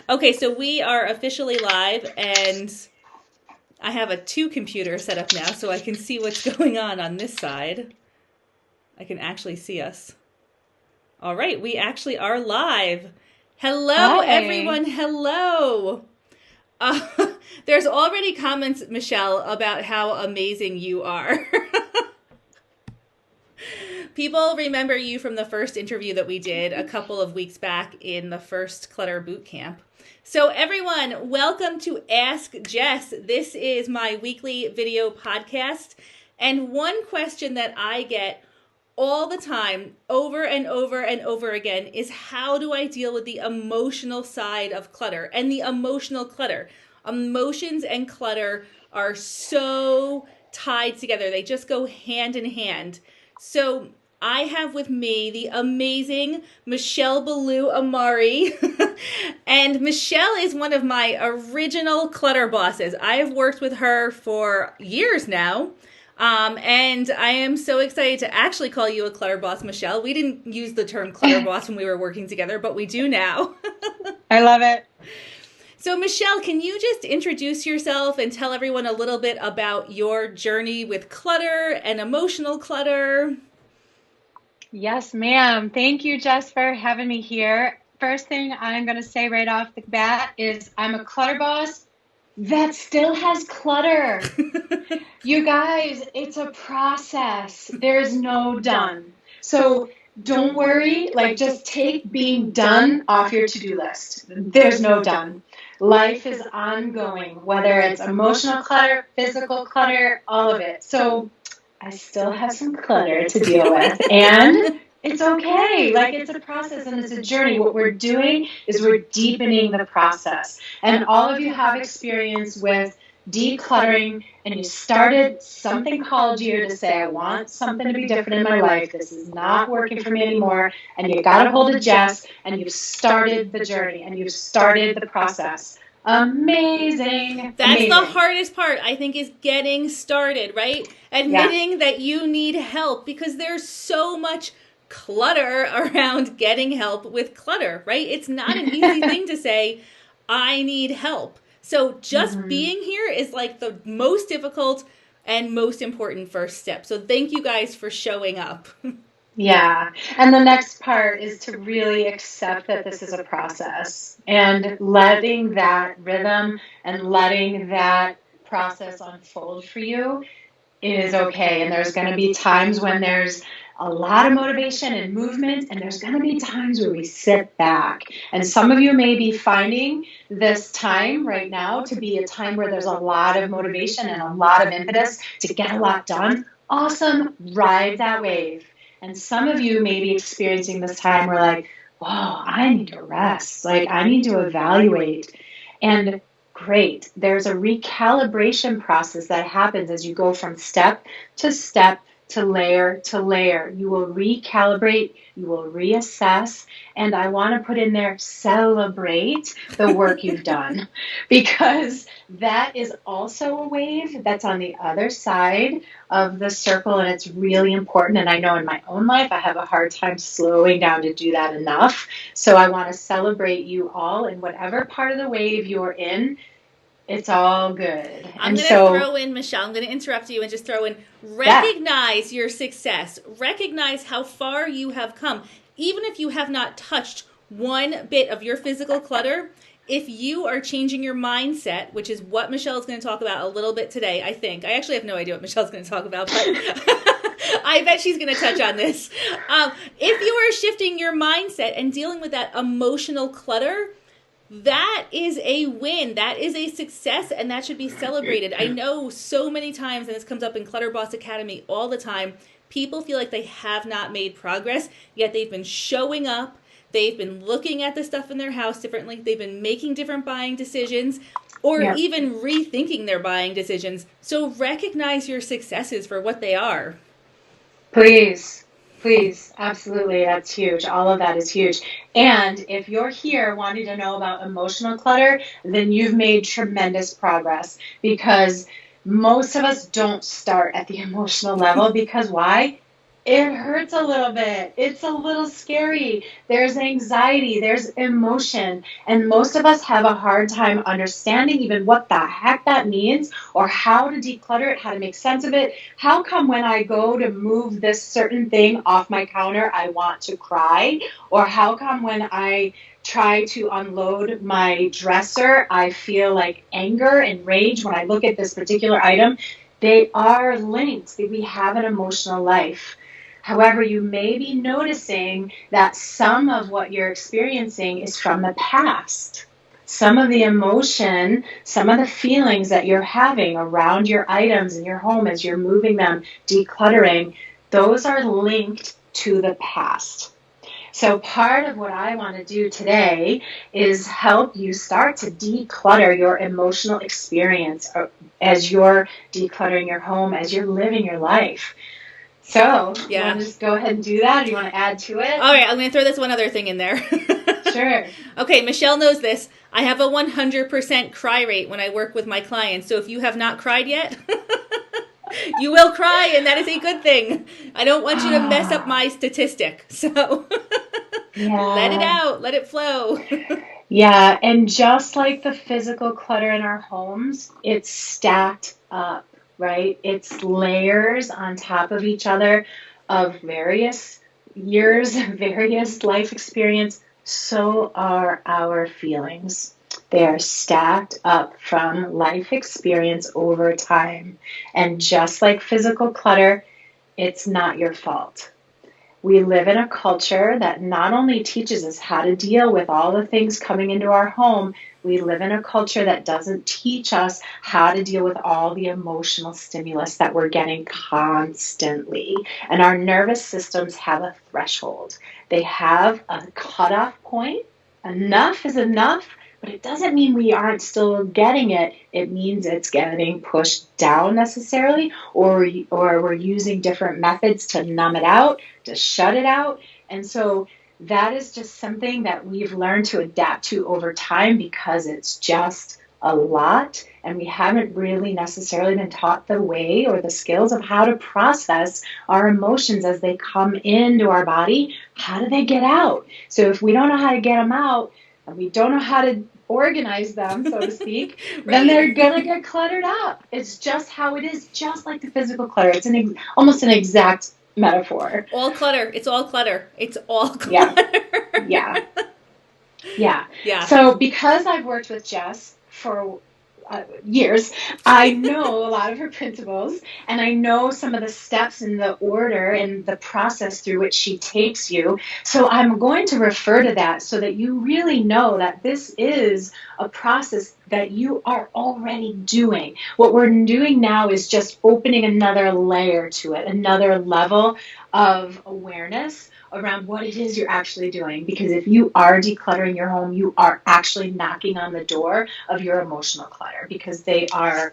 Okay, so we are officially live, and I have a 2-computer set up now so I can see what's going on this side. I can actually see us. All right, we actually are live. Hello, Hi. everyone. Hello. Uh, there's already comments, Michelle, about how amazing you are. People remember you from the first interview that we did a couple of weeks back in the first Clutter Boot Camp. So, everyone, welcome to Ask Jes. This is my weekly video podcast. And one question that I get all the time, over and over and over again, is how do I deal with the emotional side of clutter and the emotional clutter? Emotions and clutter are so tied together, they just go hand in hand. So, I have with me the amazing Michelle Beaulieu Amari. And Michelle is one of my original clutter bosses. I have worked with her for years now. And I am so excited to actually call you a clutter boss, Michelle. We didn't use the term clutter boss when we were working together, but we do now. I love it. So, Michelle, can you just introduce yourself and tell everyone a little bit about your journey with clutter and emotional clutter? Yes, ma'am. Thank you, Jess, for having me here. First thing I'm going to say right off the bat is I'm a clutter boss that still has clutter. You guys, it's a process. There's no done. So don't worry. Like, just take being done off your to-do list. There's no done. Life is ongoing, whether it's emotional clutter, physical clutter, all of it. So I still have some clutter to deal with, and it's okay. Like, it's a process and it's a journey. What we're doing is we're deepening the process. And all of you have experience with decluttering, and you started something called you to say, I want something to be different in my life. This is not working for me anymore. And you got a hold of Jess, and you've started the journey, and you've started the process. Amazing. That's the Amazing. hardest part, I think, is getting started, right? Yeah. Admitting that you need help because there's so much clutter around getting help with clutter, right? It's not an easy thing to say, I need help. So just Mhm. being here is like the most difficult and most important first step. So thank you guys for showing up. Yeah. And the next part is to really accept that this is a process and letting that rhythm and letting that process unfold for you is okay. And there's going to be times when there's a lot of motivation and movement, and there's going to be times where we sit back. And some of you may be finding this time right now to be a time where there's a lot of motivation and a lot of impetus to get a lot done. Awesome. Ride that wave. And some of you may be experiencing this time where, like, oh, I need to rest. Like, I need to evaluate. And great. There's a recalibration process that happens as you go from step to layer to layer. You will recalibrate, you will reassess, and I want to put in there, celebrate the work you've done, because that is also a wave that's on the other side of the circle, and it's really important. And I know in my own life, I have a hard time slowing down to do that enough. So I want to celebrate you all in whatever part of the wave you're in. It's all good. I'm And going to so, throw in, Michelle, I'm going to interrupt you and just throw in yeah. recognize your success. Recognize how far you have come. Even if you have not touched one bit of your physical clutter, if you are changing your mindset, which is what Michelle is going to talk about a little bit today, I think. I actually have no idea what Michelle's going to talk about, but I bet she's going to touch on this. If you are shifting your mindset and dealing with that emotional clutter, that is a win. That is a success, and that should be celebrated. I know so many times, and this comes up in Clutter Boss Academy all the time, people feel like they have not made progress, yet they've been showing up. They've been looking at the stuff in their house differently. They've been making different buying decisions or Yeah. even rethinking their buying decisions. So recognize your successes for what they are. Please, please, absolutely. That's huge. All of that is huge. And if you're here wanting to know about emotional clutter, then you've made tremendous progress, because most of us don't start at the emotional level, because why? It hurts a little bit. It's a little scary. There's anxiety, there's emotion, and most of us have a hard time understanding even what the heck that means or how to declutter it, how to make sense of it. How come when I go to move this certain thing off my counter, I want to cry? Or how come when I try to unload my dresser, I feel like anger and rage when I look at this particular item? They are linked. We have an emotional life. However, you may be noticing that some of what you're experiencing is from the past. Some of the emotion, some of the feelings that you're having around your items in your home as you're moving them, decluttering, those are linked to the past. So part of what I want to do today is help you start to declutter your emotional experience as you're decluttering your home, as you're living your life. So, you want to just go ahead and do that? Or do you want to add to it? All right, I'm going to throw this one other thing in there. Sure. Okay, Michelle knows this. I have a 100% cry rate when I work with my clients. So if you have not cried yet, you will cry, and that is a good thing. I don't want you to mess up my statistic. So let it out. Let it flow. Yeah, and just like the physical clutter in our homes, it's stacked up, right? It's layers on top of each other of various years, various life experience. So are our feelings. They are stacked up from life experience over time. And just like physical clutter, it's not your fault. We live in a culture that not only teaches us how to deal with all the things coming into our home, we live in a culture that doesn't teach us how to deal with all the emotional stimulus that we're getting constantly. And our nervous systems have a threshold. They have a cutoff point. Enough is enough, but it doesn't mean we aren't still getting it. It means it's getting pushed down necessarily, or we're using different methods to numb it out, to shut it out. And so that is just something that we've learned to adapt to over time because it's just a lot, and we haven't really necessarily been taught the way or the skills of how to process our emotions as they come into our body. How do they get out? So if we don't know how to get them out, and we don't know how to organize them, so to speak, right, then they're going to get cluttered up. It's just how it is, just like the physical clutter. It's almost an exact metaphor. All clutter. It's all clutter. It's all clutter. Yeah. So because I've worked with Jess for years, I know a lot of her principles, and I know some of the steps in the order and the process through which she takes you. So I'm going to refer to that so that you really know that this is a process that you are already doing. What we're doing now is just opening another layer to it, another level of awareness around what it is you're actually doing. Because if you are decluttering your home, you are actually knocking on the door of your emotional clutter, because they're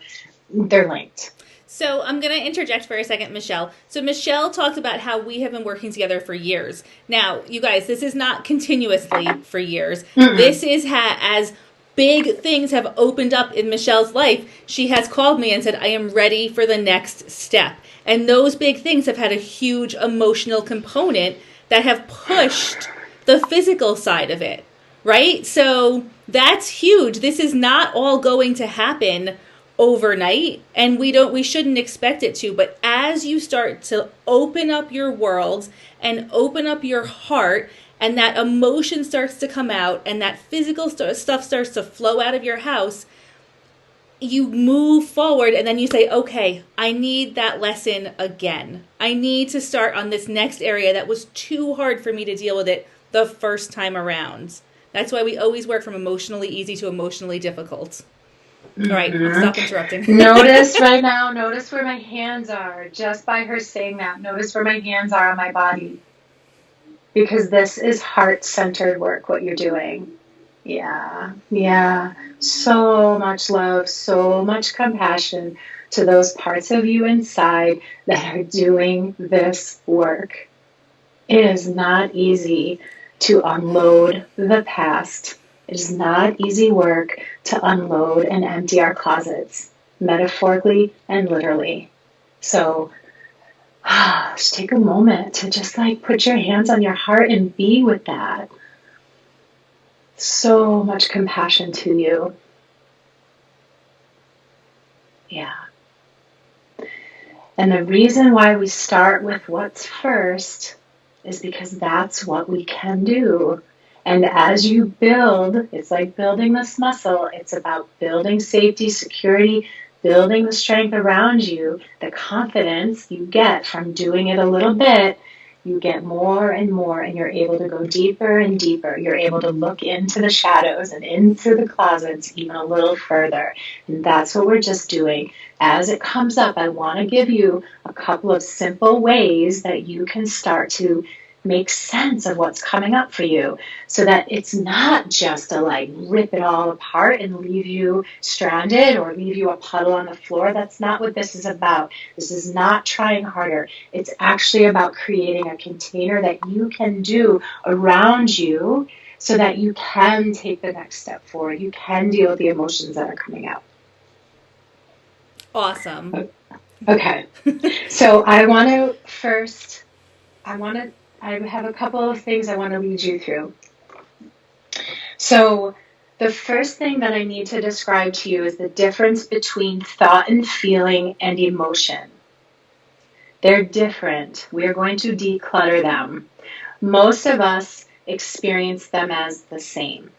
linked. So I'm going to interject for a second, Michelle. So Michelle talked about how we have been working together for years. Now, you guys, this is not continuously for years. Mm-mm. This is as big things have opened up in Michelle's life, she has called me and said, I am ready for the next step. And those big things have had a huge emotional component that have pushed the physical side of it, right? So that's huge. This is not all going to happen overnight, and we shouldn't expect it to. But as you start to open up your world and open up your heart, and that emotion starts to come out, and that physical stuff starts to flow out of your house, you move forward, and then you say, okay, I need that lesson again. I need to start on this next area that was too hard for me to deal with it the first time around. That's why we always work from emotionally easy to emotionally difficult. Mm-hmm. All right, stop interrupting. Notice right now, notice where my hands are. Just by her saying that, notice where my hands are on my body. Because this is heart-centered work, what you're doing. Yeah. So much love, so much compassion to those parts of you inside that are doing this work. It is not easy to unload the past. It is not easy work to unload and empty our closets, metaphorically and literally. So Just take a moment to just like put your hands on your heart and be with that. So much compassion to you. Yeah. And the reason why we start with what's first is because that's what we can do. And as you build, it's like building this muscle. It's about building safety, security, building the strength around you, the confidence you get from doing it a little bit. You get more and more, and you're able to go deeper and deeper. You're able to look into the shadows and into the closets even a little further. And that's what we're just doing. As it comes up, I want to give you a couple of simple ways that you can start to make sense of what's coming up for you, so that it's not just to like rip it all apart and leave you stranded or leave you a puddle on the floor. That's not what this is about. This is not trying harder. It's actually about creating a container that you can do around you so that you can take the next step forward. You can deal with the emotions that are coming out. Awesome. Okay. So I have a couple of things I want to lead you through. So the first thing that I need to describe to you is the difference between thought and feeling and emotion. They're different. We are going to declutter them. Most of us experience them as the same.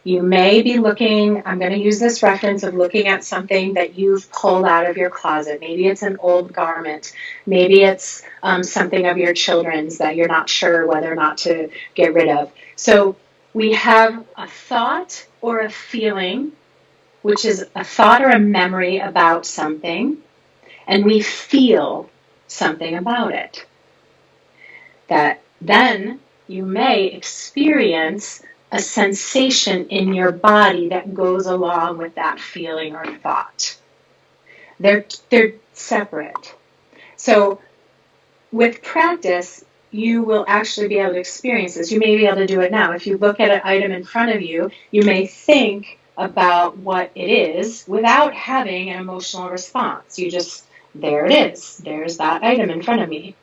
You may be looking, I'm going to use this reference of looking at something that you've pulled out of your closet. Maybe it's an old garment. Maybe it's something of your children's that you're not sure whether or not to get rid of. So we have a thought or a feeling, which is a thought or a memory about something, and we feel something about it. That then you may experience a sensation in your body that goes along with that feeling or thought. They're separate. So with practice, you will actually be able to experience this. You may be able to do it now. If you look at an item in front of you, you may think about what it is without having an emotional response. You just, there it is. There's that item in front of me.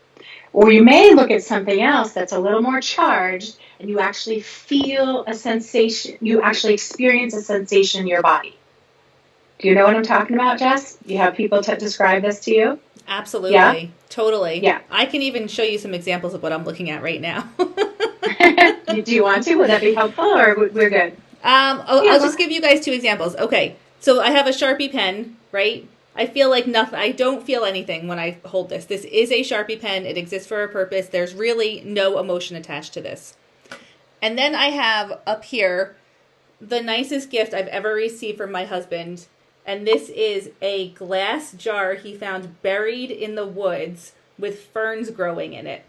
Or you may look at something else that's a little more charged, and you actually feel a sensation. You actually experience a sensation in your body. Do you know what I'm talking about, Jess? You have people to describe this to you? Absolutely. Yeah? Totally. Yeah. I can even show you some examples of what I'm looking at right now. Do you want to? Would that be helpful, or we're good? I'll just give you guys two examples. Okay. So I have a Sharpie pen, right? I feel like nothing. I don't feel anything when I hold this. This is a Sharpie pen. It exists for a purpose. There's really no emotion attached to this. And then I have up here the nicest gift I've ever received from my husband. And this is a glass jar he found buried in the woods with ferns growing in it.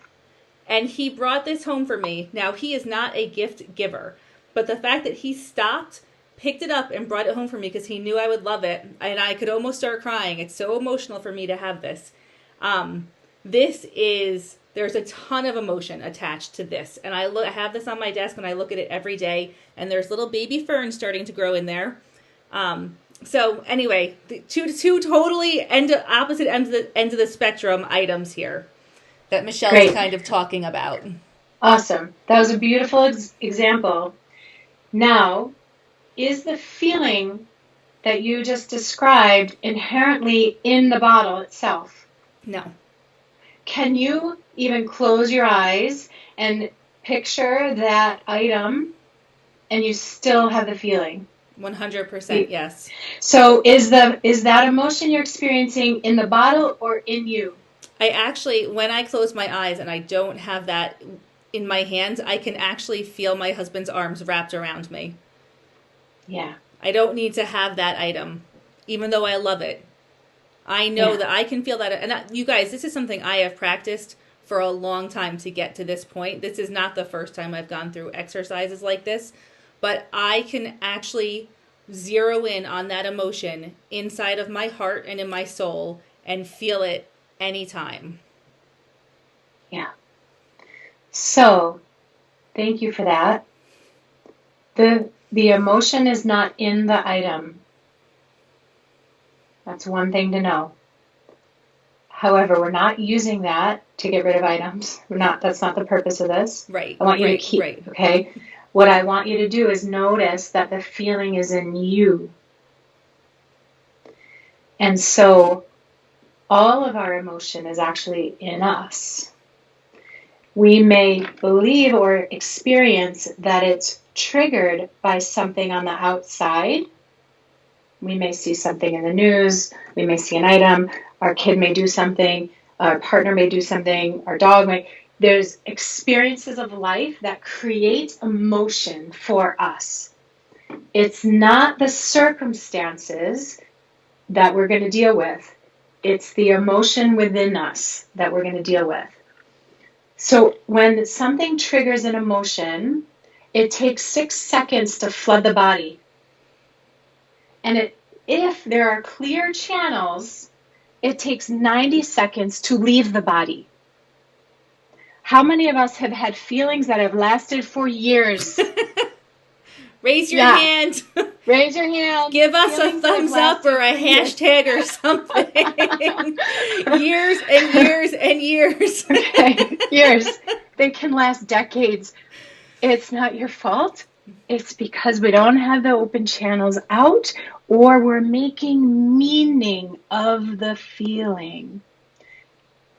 And he brought this home for me. Now, he is not a gift giver, but the fact that he stopped, picked it up, and brought it home for me because he knew I would love it, and I could almost start crying. It's so emotional for me to have this. There's a ton of emotion attached to this. And I have this on my desk, and I look at it every day, and there's little baby ferns starting to grow in there. So anyway, two totally opposite ends of the spectrum items here that Michelle is kind of talking about. Awesome. That was a beautiful example. Now, is the feeling that you just described inherently in the bottle itself? No. Can you even close your eyes and picture that item and you still have the feeling? 100% yes. So is that emotion you're experiencing in the bottle or in you? I actually, when I close my eyes and I don't have that in my hands, I can actually feel my husband's arms wrapped around me. Yeah. I don't need to have that item, even though I love it. I know that I can feel that. And you guys, this is something I have practiced for a long time to get to this point. This is not the first time I've gone through exercises like this, but I can actually zero in on that emotion inside of my heart and in my soul and feel it anytime. Yeah. So, thank you for that. The emotion is not in the item. That's one thing to know. However, we're not using that to get rid of items. That's not the purpose of this. Right. I want you to Right. keep, Right. okay? What I want you to do is notice that the feeling is in you. And so all of our emotion is actually in us. We may believe or experience that it's triggered by something on the outside. We may see something in the news. We may see an item. Our kid may do something. Our partner may do something. Our dog may. There's experiences of life that create emotion for us. It's not the circumstances that we're going to deal with. It's the emotion within us that we're going to deal with. So when something triggers an emotion, it takes 6 seconds to flood the body. And if there are clear channels, it takes 90 seconds to leave the body. How many of us have had feelings that have lasted for years? Raise your hand. Raise your hand. Give us a thumbs up or a hashtag or something. Years and years and years. Okay, years. They can last decades. It's not your fault. It's because we don't have the open channels out, or we're making meaning of the feeling.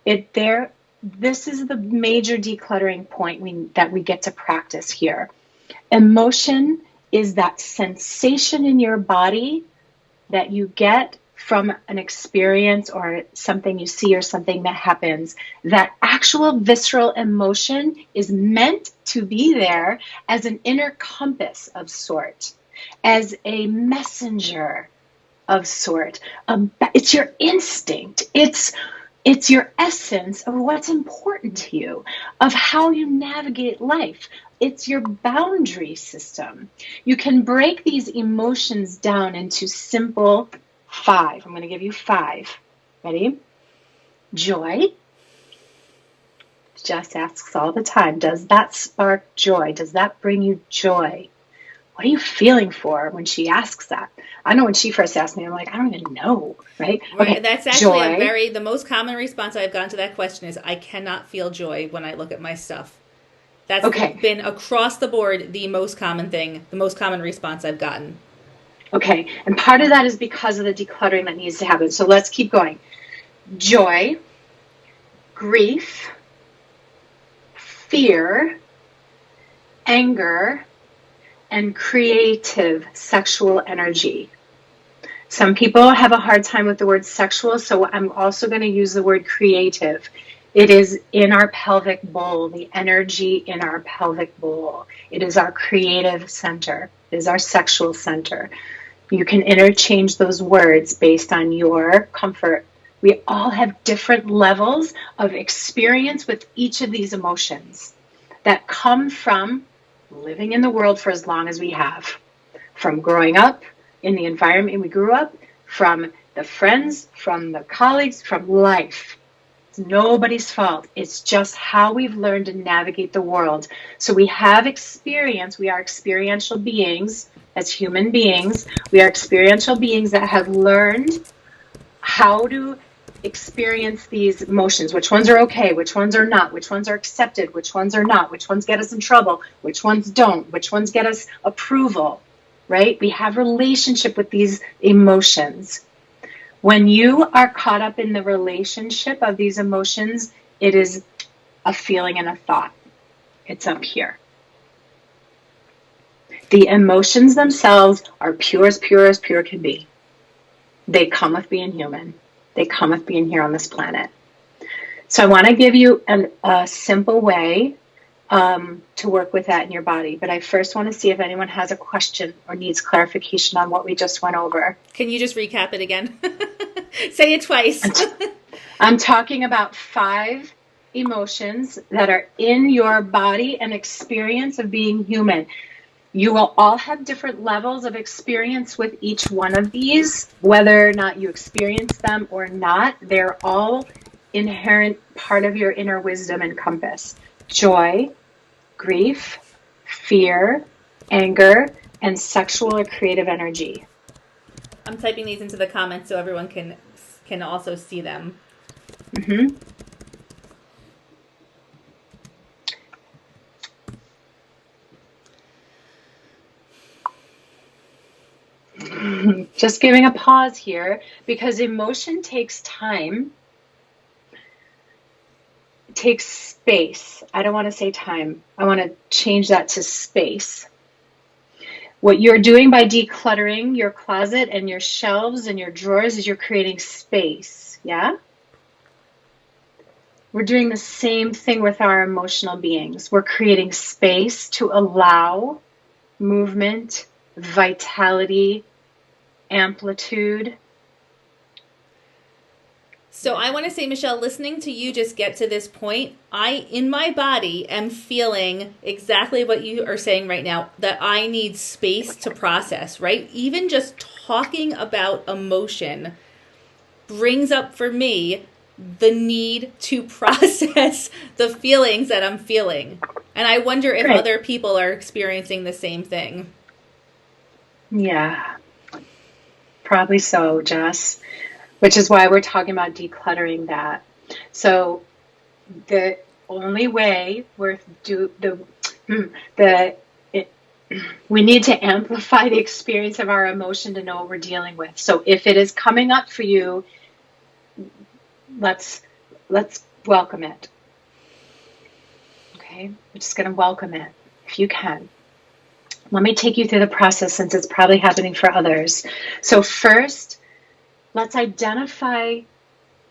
This is the major decluttering point that we get to practice here. Emotion is that sensation in your body that you get from an experience or something you see or something that happens. That actual visceral emotion is meant to be there as an inner compass of sort, as a messenger of sort. It's your instinct. It's your essence of what's important to you, of how you navigate life. It's your boundary system. You can break these emotions down into simple 5. I'm going to give you 5. Ready? Joy. Jess asks all the time, does that spark joy? Does that bring you joy? What are you feeling for when she asks that? I know when she first asked me, I'm like, I don't even know, right? Okay, that's actually the most common response I've gotten to that question is, I cannot feel joy when I look at my stuff. That's been across the board the most common thing, the most common response I've gotten. Okay, and part of that is because of the decluttering that needs to happen. So let's keep going. Joy, grief, fear, anger, and creative sexual energy. Some people have a hard time with the word sexual, so I'm also going to use the word creative. It is in our pelvic bowl, the energy in our pelvic bowl. It is our creative center. It is our sexual center. You can interchange those words based on your comfort. We all have different levels of experience with each of these emotions that come from living in the world for as long as we have, from growing up in the environment we grew up, from the friends, from the colleagues, from life. It's nobody's fault. It's just how we've learned to navigate the world. So we have experience. We are experiential beings as human beings. We are experiential beings that have learned how to experience these emotions, which ones are okay, which ones are not, which ones are accepted, which ones are not, which ones get us in trouble, which ones don't, which ones get us approval, right? We have relationship with these emotions. When you are caught up in the relationship of these emotions, it is a feeling and a thought. It's up here. The emotions themselves are pure as pure can be. They come with being human. They come with being here on this planet. So I want to give you a simple way to work with that in your body. But I first want to see if anyone has a question or needs clarification on what we just went over. Can you just recap it again? Say it twice. I'm talking about 5 emotions that are in your body and experience of being human. You will all have different levels of experience with each one of these, whether or not you experience them or not. They're all inherent part of your inner wisdom and compass. Joy, grief, fear, anger, and sexual or creative energy. I'm typing these into the comments so everyone can also see them. Mm-hmm. Just giving a pause here because emotion takes time. It takes space. I don't want to say time. I want to change that to space. What you're doing by decluttering your closet and your shelves and your drawers is you're creating space. Yeah? We're doing the same thing with our emotional beings. We're creating space to allow movement, vitality, amplitude. So I want to say, Michelle, listening to you just get to this point, I, in my body, am feeling exactly what you are saying right now, that I need space to process, right? Even just talking about emotion brings up for me the need to process the feelings that I'm feeling. And I wonder if Great. other people are experiencing the same thing. Yeah, probably so, Jess. Which is why we're talking about decluttering that. So the only way we need to amplify the experience of our emotion to know what we're dealing with. So if it is coming up for you, let's welcome it. Okay, we're just going to welcome it if you can. Let me take you through the process since it's probably happening for others. So first, let's identify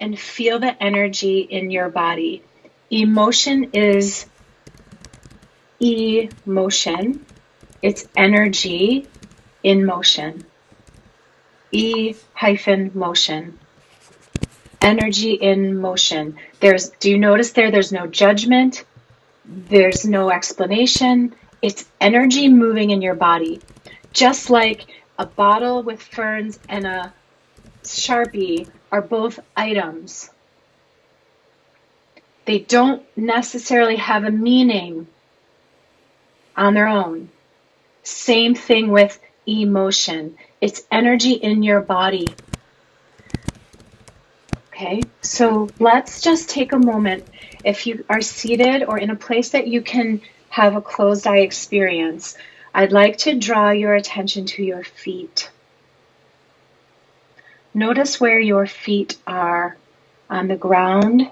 and feel the energy in your body. Emotion is emotion. It's energy in motion. E-motion. Energy in motion. Do you notice there's no judgment? There's no explanation. It's energy moving in your body. Just like a bottle with ferns and a Sharpie are both items. They don't necessarily have a meaning on their own. Same thing with emotion. It's energy in your body. Okay, so let's just take a moment. If you are seated or in a place that you can have a closed eye experience, I'd like to draw your attention to your feet. Notice where your feet are on the ground.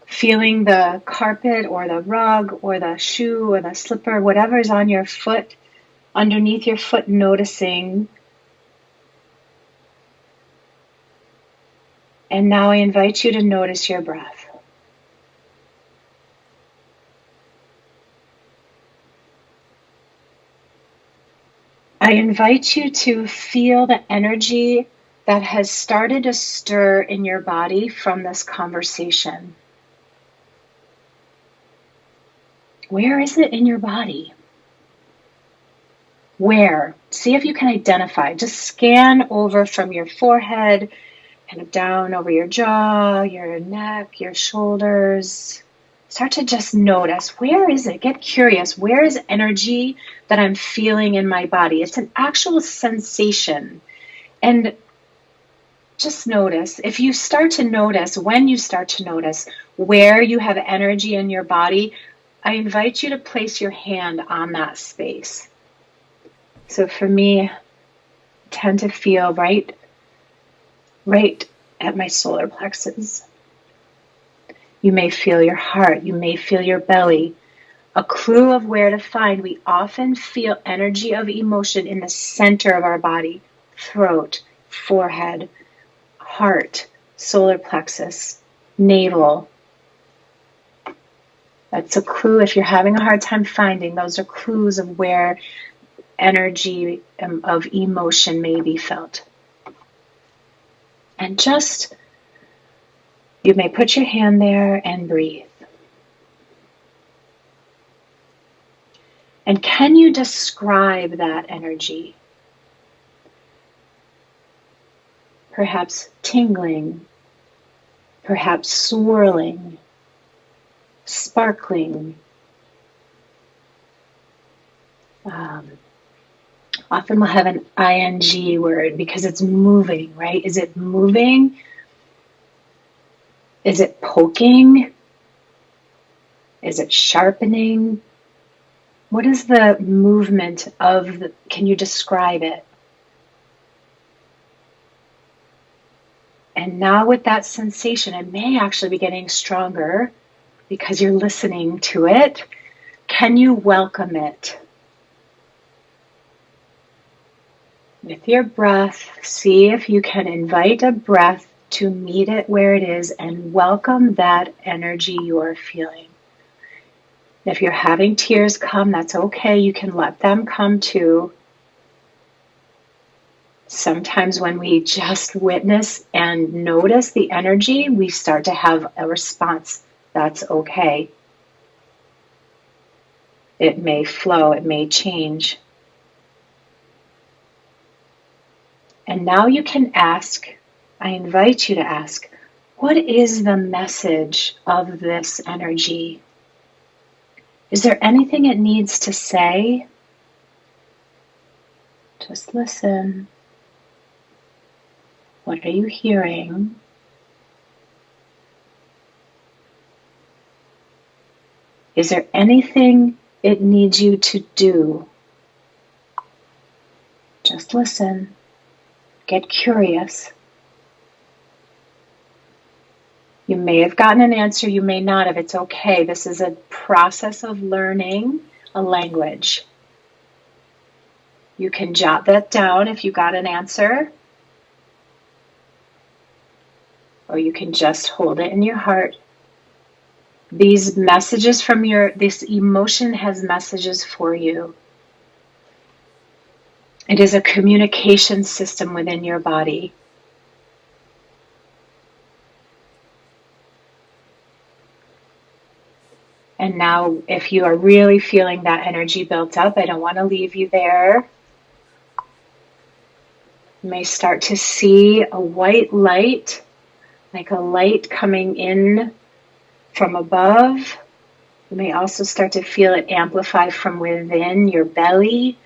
Feeling the carpet or the rug or the shoe or the slipper, whatever is on your foot, underneath your foot, noticing. And now I invite you to notice your breath. I invite you to feel the energy that has started to stir in your body from this conversation. Where is it in your body? Where? See if you can identify. Just scan over from your forehead, kind of down over your jaw, your neck, your shoulders. Start to just notice, where is it? Get curious. Where is energy that I'm feeling in my body? It's an actual sensation. And just notice, if you start to notice, when you start to notice where you have energy in your body, I invite you to place your hand on that space. So for me, I tend to feel right at my solar plexus. You may feel your heart. You may feel your belly. A clue of where to find. We often feel energy of emotion in the center of our body. Throat, forehead, heart, solar plexus, navel. That's a clue. If you're having a hard time finding, those are clues of where energy of emotion may be felt. And just, you may put your hand there and breathe. And can you describe that energy? Perhaps tingling, perhaps swirling, sparkling, Often we'll have an ing word because it's moving, right? Is it moving? Is it poking? Is it sharpening? What is the movement of the, can you describe it? And now with that sensation, it may actually be getting stronger because you're listening to it. Can you welcome it? With your breath, see if you can invite a breath to meet it where it is and welcome that energy you're feeling. If you're having tears come, that's okay. You can let them come too. Sometimes when we just witness and notice the energy, we start to have a response. That's okay. It may flow, it may change. And now you can ask, I invite you to ask, what is the message of this energy? Is there anything it needs to say? Just listen. What are you hearing? Is there anything it needs you to do? Just listen. Get curious. You may have gotten an answer, you may not have. It's okay. This is a process of learning a language. You can jot that down if you got an answer, or you can just hold it in your heart. These messages from this emotion has messages for you. It is a communication system within your body. And now, if you are really feeling that energy built up, I don't want to leave you there. You may start to see a white light, like a light coming in from above. You may also start to feel it amplify from within your belly.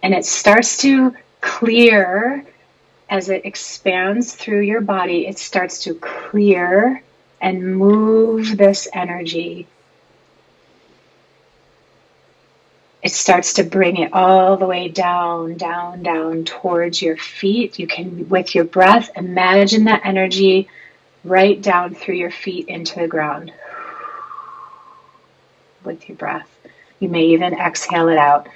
And it starts to clear as it expands through your body. It starts to clear and move this energy. It starts to bring it all the way down, down, down towards your feet. You can, with your breath, imagine that energy right down through your feet into the ground. With your breath. You may even exhale it out.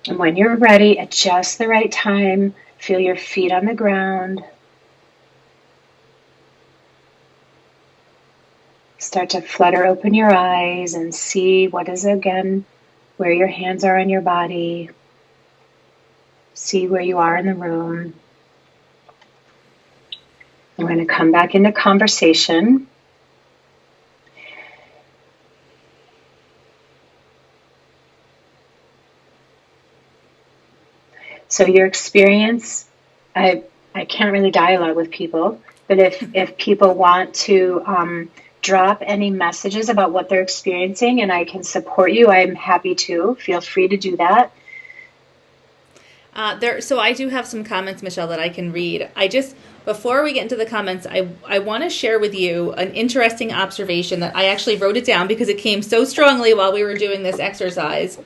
And when you're ready, at just the right time, feel your feet on the ground. Start to flutter open your eyes and see what is, again, where your hands are on your body. See where you are in the room. We're going to come back into conversation. So your experience, I can't really dialogue with people, but if people want to drop any messages about what they're experiencing and I can support you, I'm happy to. Feel free to do that. So I do have some comments, Michelle, that I can read. Before we get into the comments, I want to share with you an interesting observation that I actually wrote it down because it came so strongly while we were doing this exercise.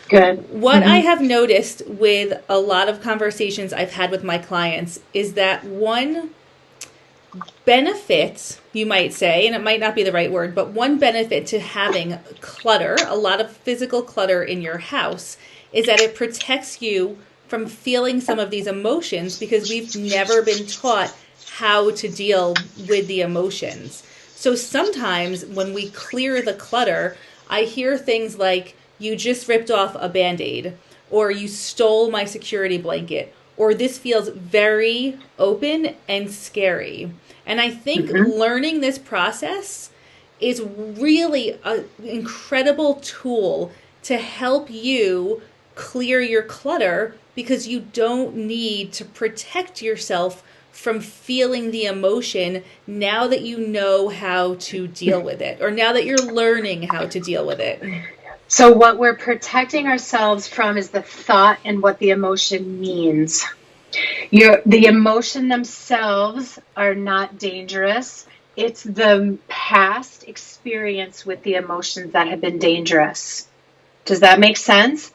Good. What I have noticed with a lot of conversations I've had with my clients is that one benefit, you might say, and it might not be the right word, but one benefit to having clutter, a lot of physical clutter in your house, is that it protects you from feeling some of these emotions because we've never been taught how to deal with the emotions. So sometimes when we clear the clutter, I hear things like, you just ripped off a Band-Aid, or you stole my security blanket, or this feels very open and scary. And I think learning this process is really an incredible tool to help you clear your clutter because you don't need to protect yourself from feeling the emotion now that you know how to deal with it, or now that you're learning how to deal with it. So what we're protecting ourselves from is the thought and what the emotion means. The emotion themselves are not dangerous. It's the past experience with the emotions that have been dangerous. Does that make sense?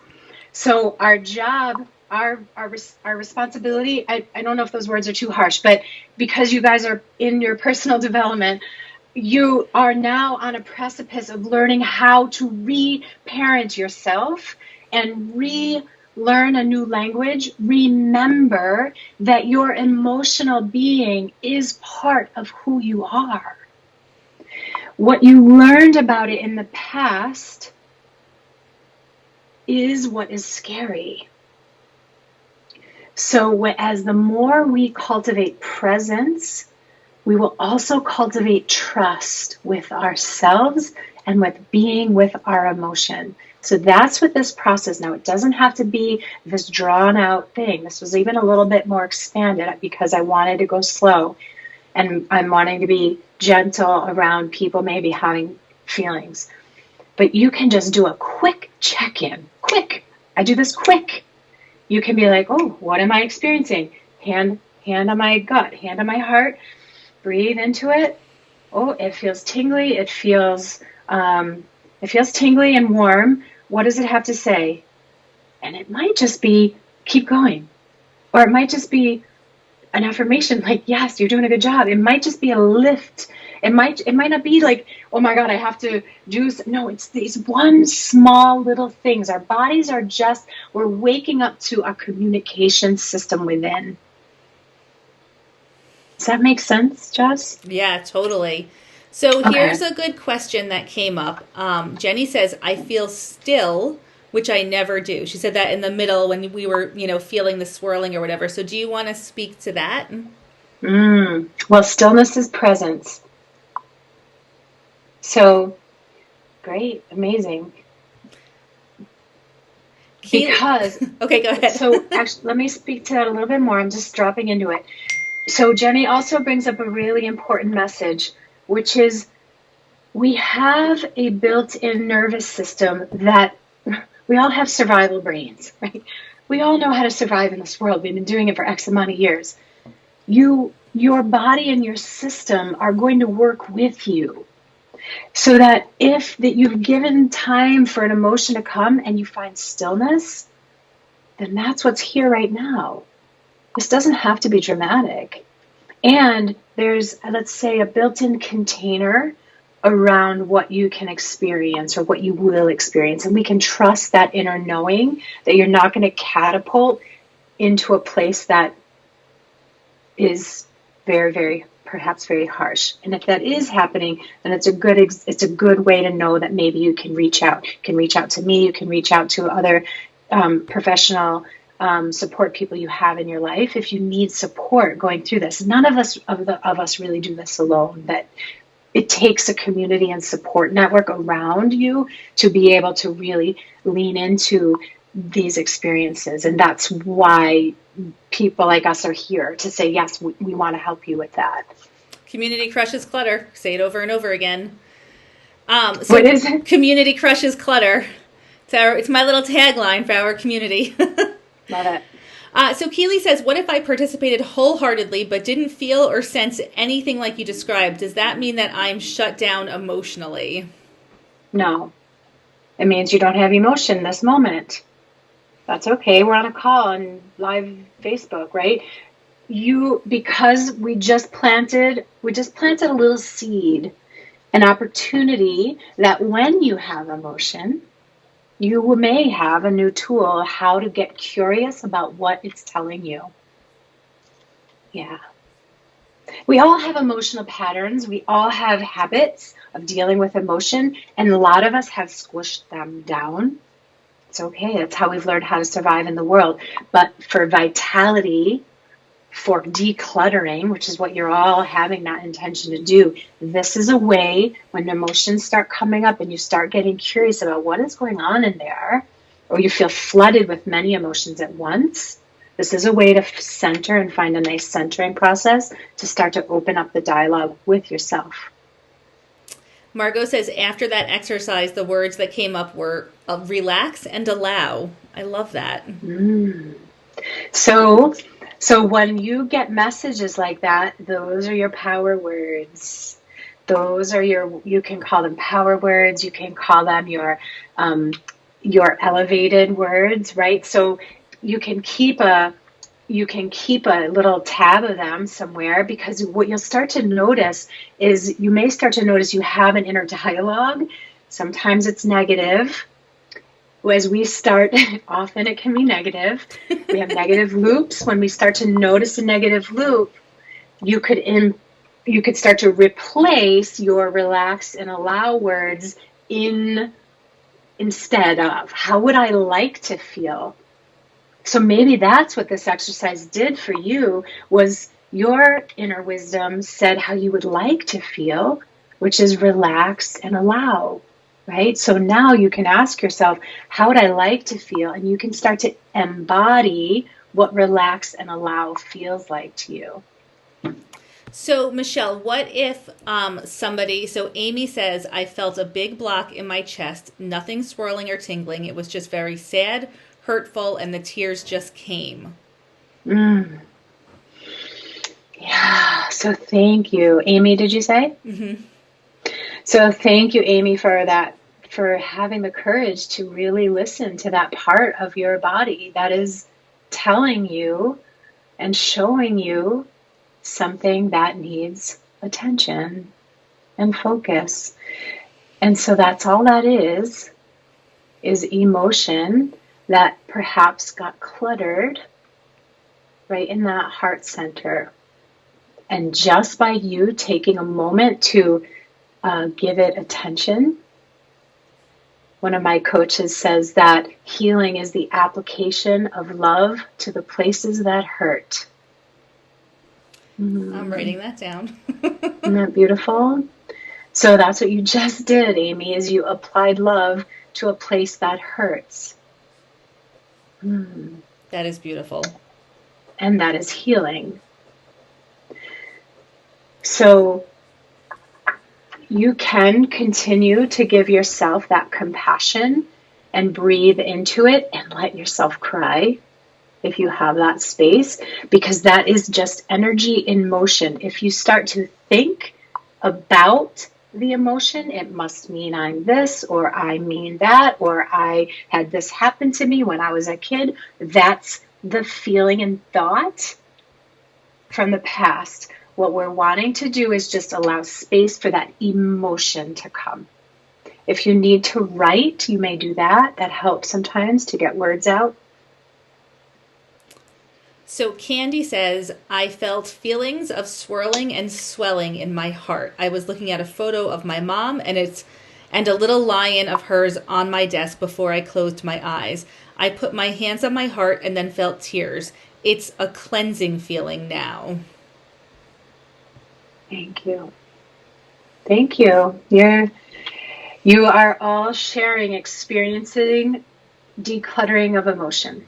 So our job, our responsibility, I don't know if those words are too harsh, but because you guys are in your personal development, you are now on a precipice of learning how to re-parent yourself and relearn a new language. Remember that your emotional being is part of who you are. What you learned about it in the past is what is scary. So as the more we cultivate presence, we will also cultivate trust with ourselves and with being with our emotion. So that's what this process, now it doesn't have to be this drawn out thing. This was even a little bit more expanded because I wanted to go slow, and I'm wanting to be gentle around people maybe having feelings. But you can just do a quick check-in. Quick. I do this quick. You can be like, oh, what am I experiencing? Hand on my gut, hand on my heart. Breathe into it. Oh, it feels tingly. It feels tingly and warm. What does it have to say? And it might just be, keep going. Or it might just be an affirmation like, yes, you're doing a good job. It might just be a lift. It might not be like, oh my God, I have to do. No, it's these one small little things. Our bodies are just, we're waking up to a communication system within. Does that make sense, Jess? Yeah, totally. So here's a good question that came up. Jenny says, I feel still, which I never do. She said that in the middle when we were, feeling the swirling or whatever. So do you want to speak to that? Well, stillness is presence. So, great, amazing. Because, okay, go ahead. So actually, let me speak to that a little bit more. I'm just dropping into it. So Jenny also brings up a really important message, which is we have a built-in nervous system that we all have survival brains, right? We all know how to survive in this world. We've been doing it for X amount of years. Your body and your system are going to work with you. So that if that you've given time for an emotion to come and you find stillness, then that's what's here right now. This doesn't have to be dramatic. And there's, let's say, a built-in container around what you can experience or what you will experience. And we can trust that inner knowing that you're not going to catapult into a place that is very, very, perhaps very harsh. And if that is happening, then it's a good way to know that maybe you can reach out. You can reach out to me. You can reach out to other professional support people you have in your life if you need support going through this. None of us really do this alone. That it takes a community and support network around you to be able to really lean into these experiences. And that's why people like us are here to say, yes, we want to help you with that. Community crushes clutter. Say it over and over again. What is it? Community crushes clutter. It's my little tagline for our community. Love it. So Keely says, what if I participated wholeheartedly but didn't feel or sense anything like you described? Does that mean that I'm shut down emotionally? No. It means you don't have emotion in this moment. That's okay. We're on a call on live Facebook, right? Because we just planted a little seed, an opportunity that when you have emotion, you may have a new tool how to get curious about what it's telling you. Yeah. We all have emotional patterns. We all have habits of dealing with emotion, and a lot of us have squished them down. It's okay. That's how we've learned how to survive in the world. But for vitality, for decluttering, which is what you're all having that intention to do, this is a way when emotions start coming up and you start getting curious about what is going on in there, or you feel flooded with many emotions at once, This is a way to center and find a nice centering process to start to open up the dialogue with yourself. Margot says, after that exercise, the words that came up were relax and allow. I love that. So when you get messages like that, those are your power words. Those are you can call them power words. You can call them your elevated words, right? So you can keep a little tab of them somewhere, because what you'll start to notice is you may start to notice you have an inner dialogue. Sometimes it's negative. As we start, often it can be negative. We have negative loops. When we start to notice a negative loop, you could start to replace your relax and allow words instead of, how would I like to feel? So maybe that's what this exercise did for you, was your inner wisdom said how you would like to feel, which is relax and allow, right? So now you can ask yourself, how would I like to feel? And you can start to embody what relax and allow feels like to you. So, Michelle, what if so Amy says, I felt a big block in my chest, nothing swirling or tingling. It was just very sad, hurtful, and the tears just came. Yeah, so thank you. Amy, did you say? Mm-hmm. So thank you, Amy, for that, for having the courage to really listen to that part of your body that is telling you and showing you something that needs attention and focus. And so that's all that is emotion that perhaps got cluttered right in that heart center. And just by you taking a moment to give it attention, one of my coaches says that healing is the application of love to the places that hurt. I'm writing that down. Isn't that beautiful? So that's what you just did, Amy, is you applied love to a place that hurts. That is beautiful. And that is healing. So you can continue to give yourself that compassion and breathe into it and let yourself cry if you have that space, because that is just energy in motion. If you start to think about the emotion, it must mean I'm this, or I mean that, or I had this happen to me when I was a kid. That's the feeling and thought from the past. What we're wanting to do is just allow space for that emotion to come. If you need to write, you may do that. That helps sometimes to get words out. So Candy says, I felt feelings of swirling and swelling in my heart. I was looking at a photo of my mom and a little lion of hers on my desk before I closed my eyes. I put my hands on my heart and then felt tears. It's a cleansing feeling now. Thank you. Thank you. You are all sharing, experiencing decluttering of emotion.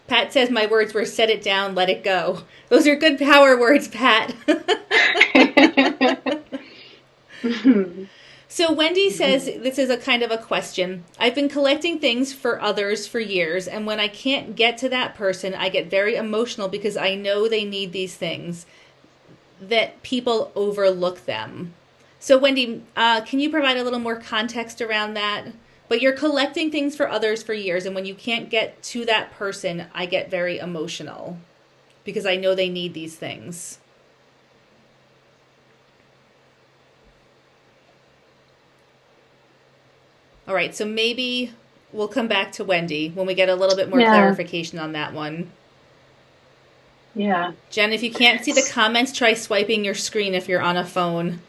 Pat says my words were set it down, let it go. Those are good power words, Pat. So Wendy says, this is a kind of a question. I've been collecting things for others for years, and when I can't get to that person, I get very emotional because I know they need these things, that people overlook them. So Wendy, can you provide a little more context around that? But you're collecting things for others for years, and when you can't get to that person, I get very emotional because I know they need these things. All right, so maybe we'll come back to Wendy when we get a little bit more clarification on that one. Yeah. Jen, if you can't see the comments, try swiping your screen if you're on a phone.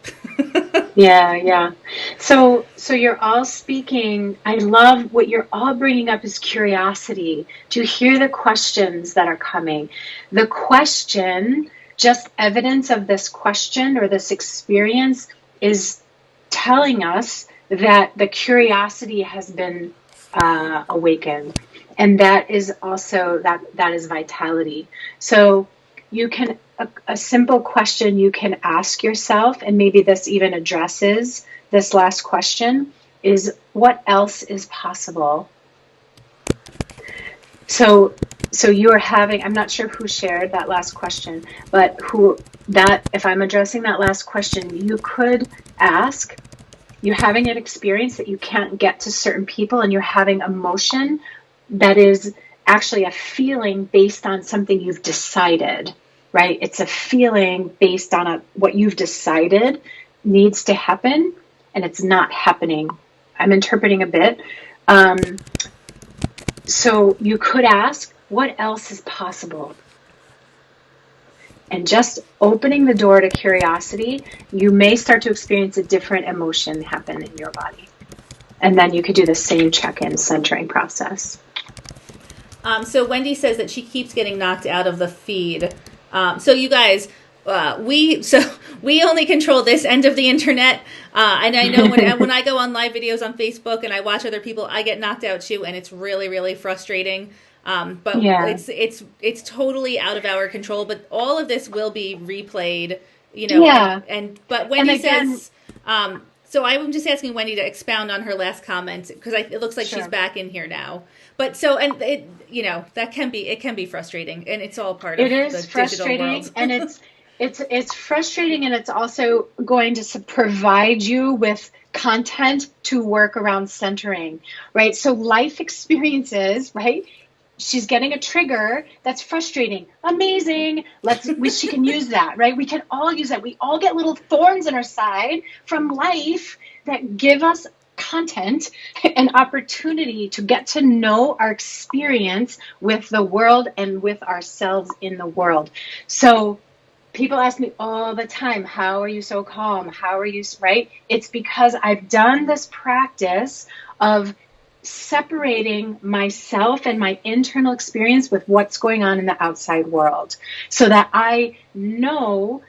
Yeah. So you're all speaking. I love what you're all bringing up is curiosity, to hear the questions that are coming. The question, just evidence of this question or this experience is telling us that the curiosity has been awakened. And that is also, that is vitality. So you can, a simple question you can ask yourself, and maybe this even addresses this last question, is what else is possible? So you are having, I'm not sure who shared that last question, but if I'm addressing that last question, you could ask, you're having an experience that you can't get to certain people, and you're having emotion that is actually a feeling based on something you've decided, right? It's a feeling based on what you've decided needs to happen, and it's not happening. I'm interpreting a bit. So you could ask, what else is possible? And just opening the door to curiosity, you may start to experience a different emotion happen in your body. And then you could do the same check-in centering process. So Wendy says that she keeps getting knocked out of the feed. So you guys, we only control this end of the internet. And I know when I go on live videos on Facebook and I watch other people, I get knocked out too, and it's really, really frustrating. But yeah. It's totally out of our control. But all of this will be replayed, Yeah. But Wendy says. So I'm just asking Wendy to expound on her last comment, because it looks like Sure. She's back in here now. But that can be frustrating, and it's all part of the digital world. And it's frustrating, and it's also going to provide you with content to work around centering, right? So life experiences, right? She's getting a trigger that's frustrating. Amazing. She can use that, right? We can all use that. We all get little thorns in our side from life that give us content and opportunity to get to know our experience with the world and with ourselves in the world. So people ask me all the time, how are you so calm? How are you, right? It's because I've done this practice of separating myself and my internal experience with what's going on in the outside world, so that I know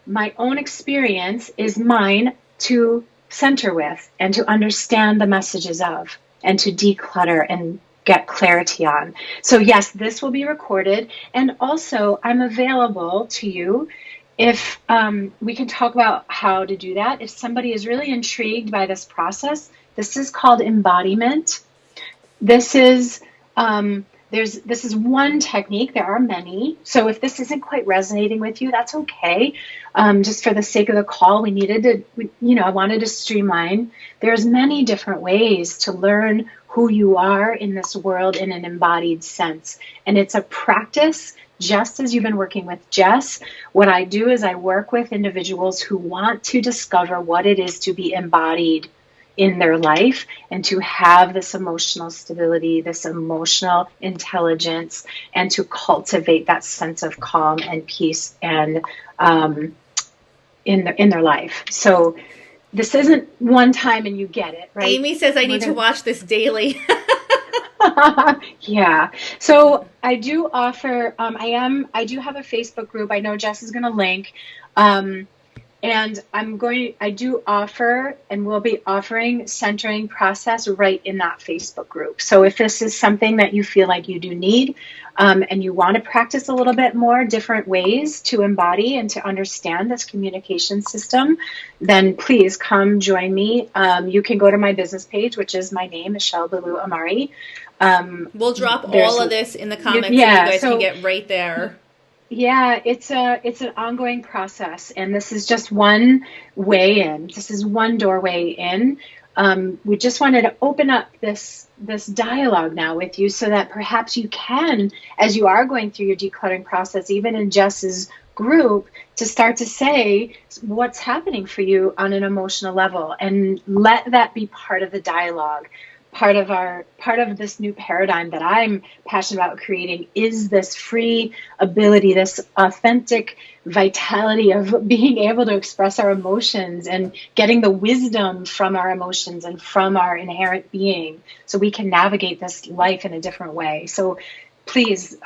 my own experience is mine to center with and to understand the messages of, and to declutter and get clarity on. So yes, this will be recorded, and also I'm available to you if we can talk about how to do that. If somebody is really intrigued by this process, this is called embodiment. This is this is one technique. There are many. So if this isn't quite resonating with you, that's okay. Just for the sake of the call, I wanted to streamline. There's many different ways to learn who you are in this world in an embodied sense. And it's a practice, just as you've been working with Jess. What I do is I work with individuals who want to discover what it is to be embodied in their life, and to have this emotional stability, this emotional intelligence, and to cultivate that sense of calm and peace and in their life. So this isn't one time and you get it, right? Amy says I need to watch this daily. Yeah. So I do offer, I do have a Facebook group. I know Jess is going to link. And I do offer, and will be offering, centering process right in that Facebook group. So if this is something that you feel like you do need, and you want to practice a little bit more different ways to embody and to understand this communication system, then please come join me. You can go to my business page, which is my name, Beaulieu Amari. We'll drop all of this in the comments so you guys can get right there. Yeah, it's an ongoing process, and this is just one way in. This is one doorway in. We just wanted to open up this dialogue now with you, so that perhaps you can, as you are going through your decluttering process, even in Jess's group, to start to say what's happening for you on an emotional level, and let that be part of the dialogue. Part of this new paradigm that I'm passionate about creating is this free ability, this authentic vitality of being able to express our emotions and getting the wisdom from our emotions and from our inherent being, so we can navigate this life in a different way. So please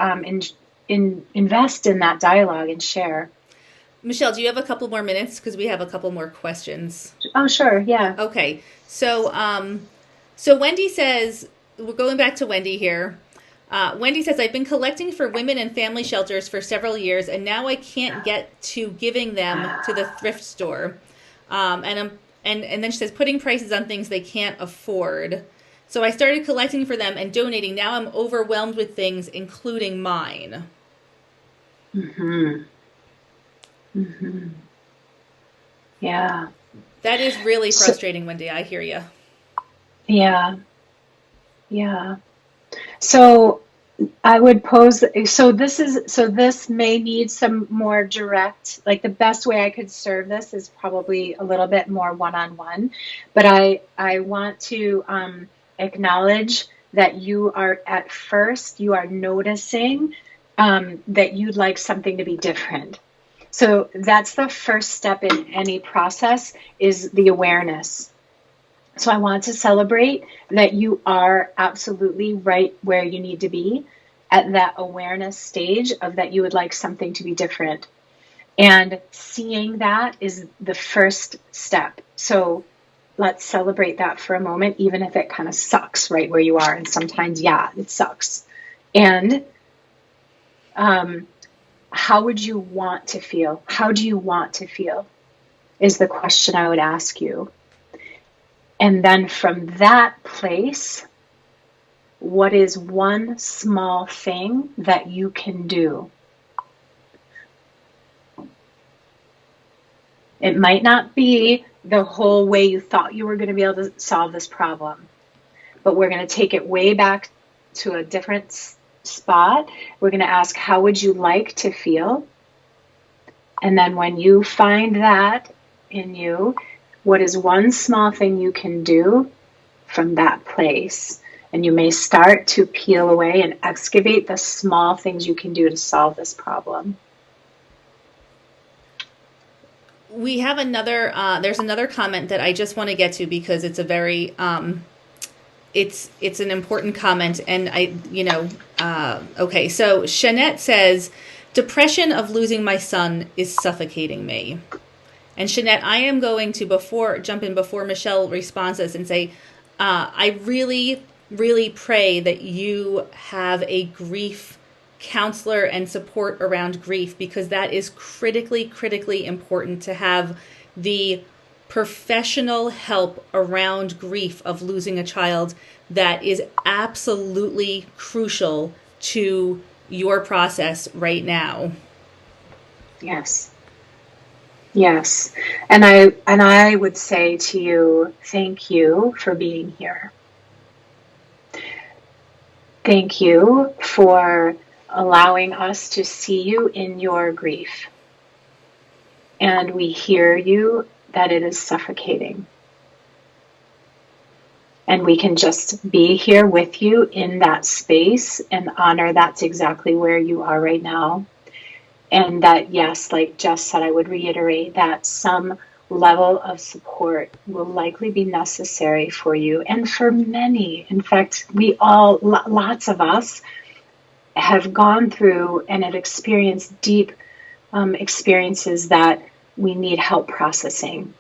invest in that dialogue and share. Michelle, do you have a couple more minutes? Because we have a couple more questions. Oh, sure. Yeah. Okay. So Wendy says, we're going back to Wendy here. Wendy says, I've been collecting for women and family shelters for several years, and now I can't get to giving them to the thrift store. And then she says, putting prices on things they can't afford. So I started collecting for them and donating. Now I'm overwhelmed with things, including mine. Mm-hmm. Mm-hmm. Yeah. That is really frustrating, Wendy. I hear you. Yeah. Yeah. So I would pose, so this may need some more direct, like the best way I could serve this is probably a little bit more one-on-one, but I want to acknowledge that you are at first, you are noticing that you'd like something to be different. So that's the first step in any process, is the awareness. So I want to celebrate that you are absolutely right where you need to be at that awareness stage of that you would like something to be different. And seeing that is the first step. So let's celebrate that for a moment, even if it kind of sucks right where you are. And sometimes, yeah, it sucks. And how would you want to feel? How do you want to feel is the question I would ask you. And then from that place, what is one small thing that you can do? It might not be the whole way you thought you were going to be able to solve this problem, but we're going to take it way back to a different spot. We're going to ask, how would you like to feel? And then when you find that in you, what is one small thing you can do from that place? And you may start to peel away and excavate the small things you can do to solve this problem. We have there's another comment that I just want to get to because it's a very, it's an important comment. And okay. So Shanette says, depression of losing my son is suffocating me. And Shanette, I am going to jump in before Michelle responds this and say, I really, really pray that you have a grief counselor and support around grief, because that is critically, critically important to have the professional help around grief of losing a child. That is absolutely crucial to your process right now. Yes. Yes. And I would say to you, thank you for being here. Thank you for allowing us to see you in your grief. And we hear you that it is suffocating. And we can just be here with you in that space and honor that's exactly where you are right now. And that, yes, like Jess said, I would reiterate that some level of support will likely be necessary for you and for many. In fact, lots of us have gone through and have experienced deep experiences that we need help processing.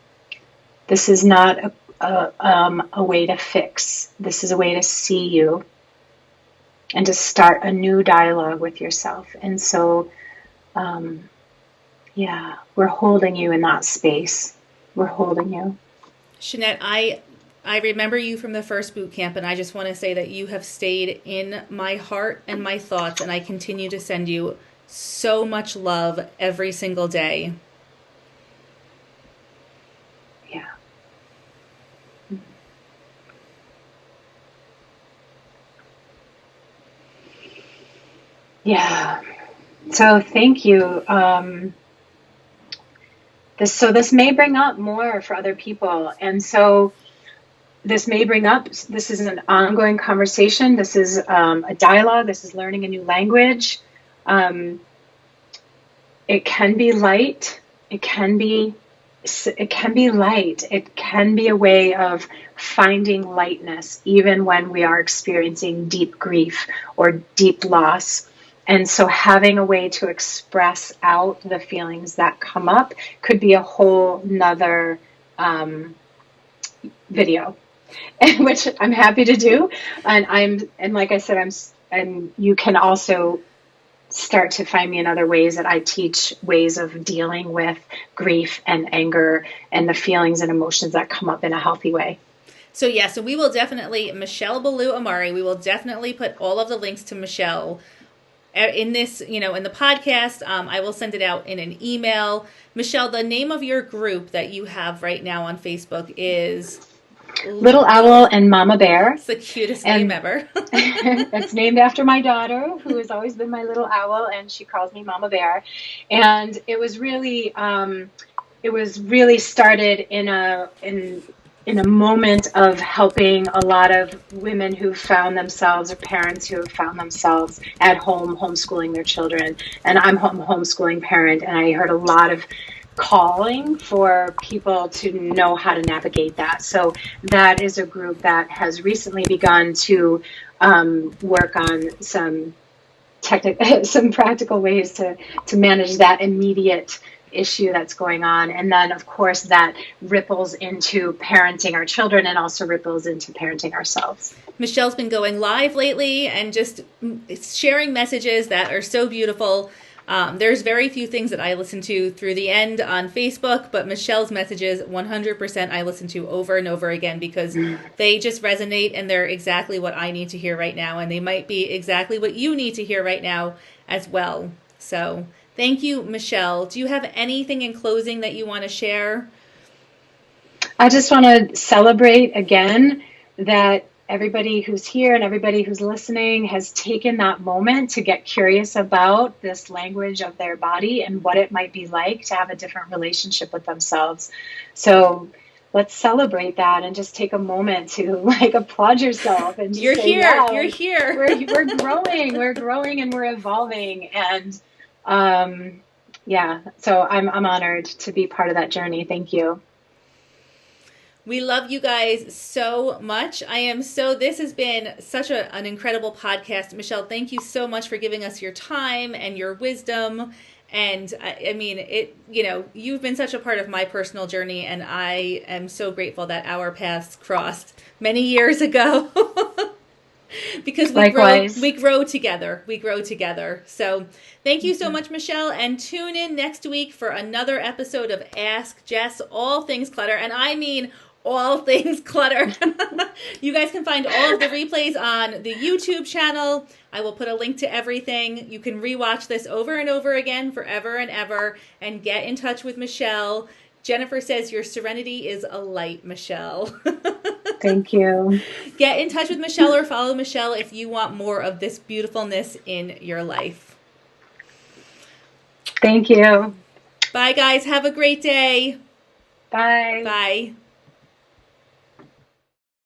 This is not a way to fix. This is a way to see you and to start a new dialogue with yourself. And so, we're holding you in that space. We're holding you. Shanette, I remember you from the first boot camp, and I just want to say that you have stayed in my heart and my thoughts, and I continue to send you so much love every single day. Yeah. Yeah. So thank you. This may bring up more for other people. And so this is an ongoing conversation. This is a dialogue. This is learning a new language. It can be light. It can be light. It can be a way of finding lightness, even when we are experiencing deep grief or deep loss. And so having a way to express out the feelings that come up could be a whole nother video, which I'm happy to do. And like I said, you can also start to find me in other ways that I teach ways of dealing with grief and anger and the feelings and emotions that come up in a healthy way. So yeah, so we will definitely, Michelle Beaulieu Amari, we will definitely put all of the links to Michelle in this, in the podcast. I will send it out in an email. Michelle, the name of your group that you have right now on Facebook is Little Owl and Mama Bear. It's the cutest name ever. It's named after my daughter, who has always been my little owl, and she calls me Mama Bear. And it was really started in a moment of helping a lot of women who found themselves, or parents who have found themselves at home homeschooling their children. And I'm a homeschooling parent, and I heard a lot of calling for people to know how to navigate that. So that is a group that has recently begun to work on some practical ways to manage that immediate issue that's going on. And then, of course, that ripples into parenting our children and also ripples into parenting ourselves. Michelle's been going live lately and just sharing messages that are so beautiful. There's very few things that I listen to through the end on Facebook, but Michelle's messages 100% I listen to over and over again because they just resonate and they're exactly what I need to hear right now. And they might be exactly what you need to hear right now as well. So thank you, Michelle. Do you have anything in closing that you want to share? I just want to celebrate again that everybody who's here and everybody who's listening has taken that moment to get curious about this language of their body and what it might be like to have a different relationship with themselves. So let's celebrate that and just take a moment to applaud yourself and just you're say, here. Yeah, you're here. We're growing and we're evolving. And so I'm honored to be part of that journey. Thank you. We love you guys so much. This has been such an incredible podcast. Michelle, thank you so much for giving us your time and your wisdom. And you've been such a part of my personal journey, and I am so grateful that our paths crossed many years ago. Because we grow together. So thank you so much, Michelle. And tune in next week for another episode of Ask Jes, all things clutter. And I mean all things clutter. You guys can find all of the replays on the YouTube channel. I will put a link to everything. You can rewatch this over and over again forever and ever and get in touch with Michelle. Jennifer says your serenity is a light, Michelle. Thank you. Get in touch with Michelle or follow Michelle if you want more of this beautifulness in your life. Thank you. Bye, guys. Have a great day. Bye. Bye.